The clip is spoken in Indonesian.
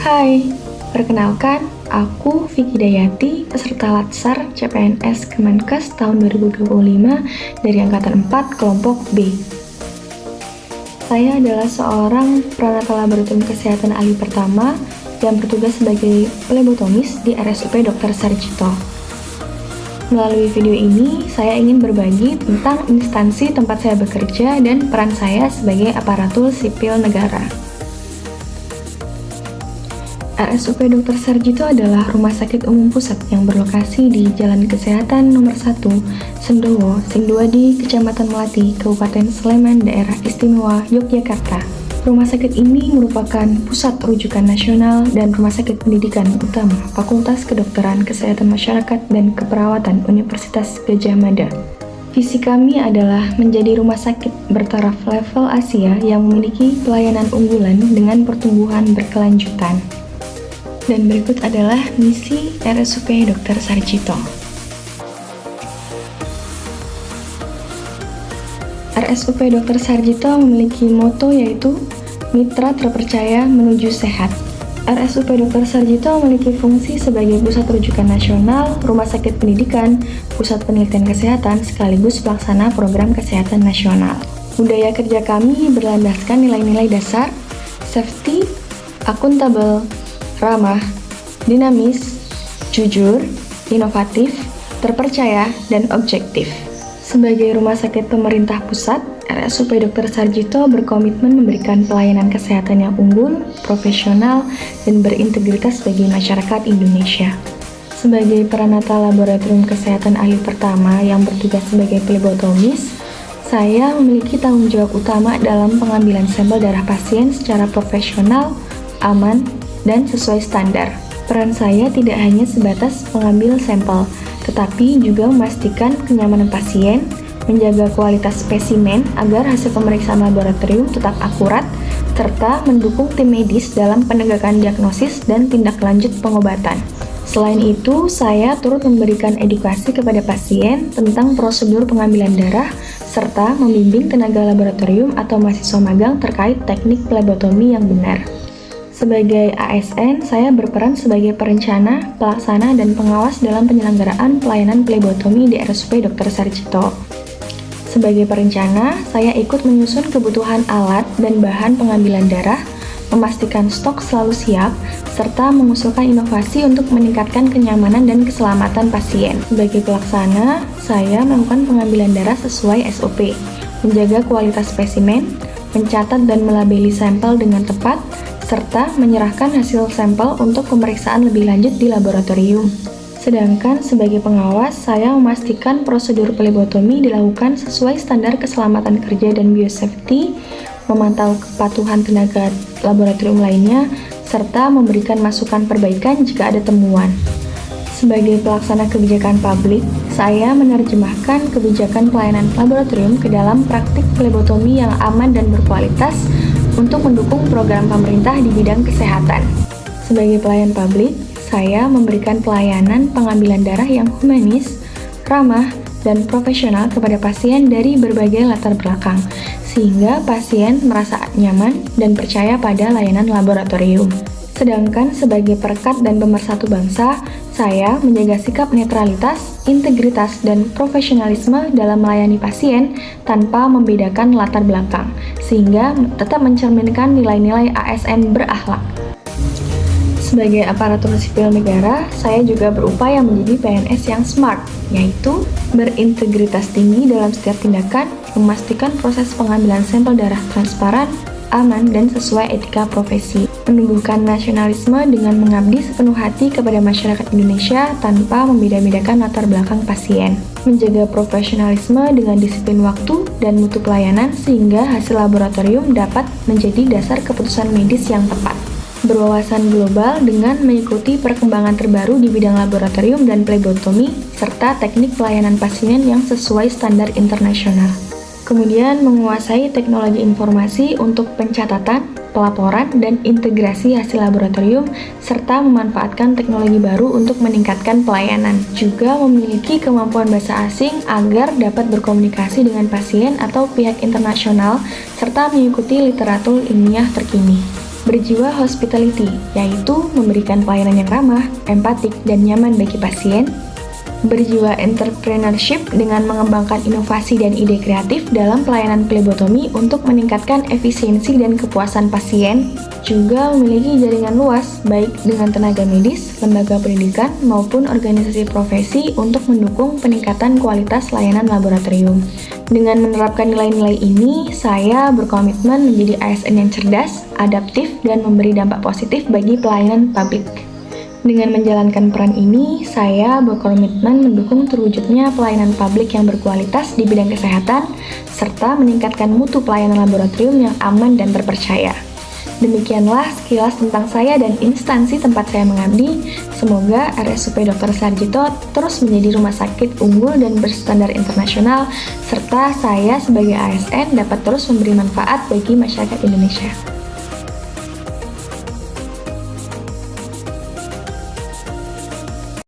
Hai, perkenalkan, aku Vicky Dayati, peserta Latsar CPNS Kemenkes tahun 2025 dari Angkatan 4 Kelompok B. Saya adalah seorang peranata laboratorium kesehatan ahli pertama yang bertugas sebagai plebotomis di RSUP Dr. Sarjito. Melalui video ini, saya ingin berbagi tentang instansi tempat saya bekerja dan peran saya sebagai aparatur sipil negara. RSUP Dr. Sarjito adalah rumah sakit umum pusat yang berlokasi di Jalan Kesehatan Nomor 1, Sendowo, Singduadi, Kecamatan Melati, Kabupaten Sleman, Daerah Istimewa Yogyakarta. Rumah sakit ini merupakan pusat rujukan nasional dan rumah sakit pendidikan utama Fakultas Kedokteran Kesehatan Masyarakat dan Keperawatan Universitas Gadjah Mada. Visi kami adalah menjadi rumah sakit bertaraf level Asia yang memiliki pelayanan unggulan dengan pertumbuhan berkelanjutan. Dan berikut adalah misi RSUP Dr. Sarjito. RSUP Dr. Sarjito memiliki moto yaitu Mitra Terpercaya Menuju Sehat. RSUP Dr. Sarjito memiliki fungsi sebagai pusat rujukan nasional, rumah sakit pendidikan, pusat penelitian kesehatan, sekaligus pelaksana program kesehatan nasional. Budaya kerja kami berlandaskan nilai-nilai dasar, safety, akuntabel, ramah, dinamis, jujur, inovatif, terpercaya, dan objektif. Sebagai rumah sakit pemerintah pusat, RSUP Dr. Sarjito berkomitmen memberikan pelayanan kesehatan yang unggul, profesional, dan berintegritas bagi masyarakat Indonesia. Sebagai peranata laboratorium kesehatan ahli pertama yang bertugas sebagai plebotomis, saya memiliki tanggung jawab utama dalam pengambilan sampel darah pasien secara profesional, aman, dan sesuai standar. Peran saya tidak hanya sebatas mengambil sampel, tetapi juga memastikan kenyamanan pasien, menjaga kualitas spesimen agar hasil pemeriksaan laboratorium tetap akurat, serta mendukung tim medis dalam penegakan diagnosis dan tindak lanjut pengobatan. Selain itu, saya turut memberikan edukasi kepada pasien tentang prosedur pengambilan darah, serta membimbing tenaga laboratorium atau mahasiswa magang terkait teknik plebotomi yang benar. Sebagai ASN, saya berperan sebagai perencana, pelaksana, dan pengawas dalam penyelenggaraan pelayanan plebotomi di RSUP Dr. Sarjito. Sebagai perencana, saya ikut menyusun kebutuhan alat dan bahan pengambilan darah, memastikan stok selalu siap, serta mengusulkan inovasi untuk meningkatkan kenyamanan dan keselamatan pasien. Sebagai pelaksana, saya melakukan pengambilan darah sesuai SOP, menjaga kualitas spesimen, mencatat dan melabeli sampel dengan tepat, serta menyerahkan hasil sampel untuk pemeriksaan lebih lanjut di laboratorium. Sedangkan sebagai pengawas, saya memastikan prosedur plebotomi dilakukan sesuai standar keselamatan kerja dan biosafety, memantau kepatuhan tenaga laboratorium lainnya, serta memberikan masukan perbaikan jika ada temuan. Sebagai pelaksana kebijakan publik, saya menerjemahkan kebijakan pelayanan laboratorium ke dalam praktik plebotomi yang aman dan berkualitas untuk mendukung program pemerintah di bidang kesehatan. Sebagai pelayan publik, saya memberikan pelayanan pengambilan darah yang humanis, ramah, dan profesional kepada pasien dari berbagai latar belakang, sehingga pasien merasa nyaman dan percaya pada layanan laboratorium. Sedangkan sebagai perekat dan pemersatu bangsa, saya menjaga sikap netralitas, integritas, dan profesionalisme dalam melayani pasien tanpa membedakan latar belakang, sehingga tetap mencerminkan nilai-nilai ASN berakhlak. Sebagai aparatur sipil negara, saya juga berupaya menjadi PNS yang smart, yaitu berintegritas tinggi dalam setiap tindakan, memastikan proses pengambilan sampel darah transparan, aman, dan sesuai etika profesi, menumbuhkan nasionalisme dengan mengabdi sepenuh hati kepada masyarakat Indonesia tanpa membeda-bedakan latar belakang pasien, menjaga profesionalisme dengan disiplin waktu dan mutu pelayanan sehingga hasil laboratorium dapat menjadi dasar keputusan medis yang tepat, berwawasan global dengan mengikuti perkembangan terbaru di bidang laboratorium dan plebotomi, serta teknik pelayanan pasien yang sesuai standar internasional. Kemudian menguasai teknologi informasi untuk pencatatan, pelaporan, dan integrasi hasil laboratorium, serta memanfaatkan teknologi baru untuk meningkatkan pelayanan. Juga memiliki kemampuan bahasa asing agar dapat berkomunikasi dengan pasien atau pihak internasional, serta mengikuti literatur ilmiah terkini. berjiwa hospitality, yaitu memberikan pelayanan yang ramah, empatik, dan nyaman bagi pasien, berjiwa entrepreneurship dengan mengembangkan inovasi dan ide kreatif dalam pelayanan plebotomi untuk meningkatkan efisiensi dan kepuasan pasien, juga memiliki jaringan luas baik dengan tenaga medis, lembaga pendidikan, maupun organisasi profesi untuk mendukung peningkatan kualitas layanan laboratorium. Dengan menerapkan nilai-nilai ini, saya berkomitmen menjadi ASN yang cerdas, adaptif, dan memberi dampak positif bagi pelayanan publik. Dengan menjalankan peran ini, saya berkomitmen mendukung terwujudnya pelayanan publik yang berkualitas di bidang kesehatan, serta meningkatkan mutu pelayanan laboratorium yang aman dan terpercaya. Demikianlah sekilas tentang saya dan instansi tempat saya mengabdi. Semoga RSUP Dr. Sarjito terus menjadi rumah sakit unggul dan berstandar internasional, serta saya sebagai ASN dapat terus memberi manfaat bagi masyarakat Indonesia.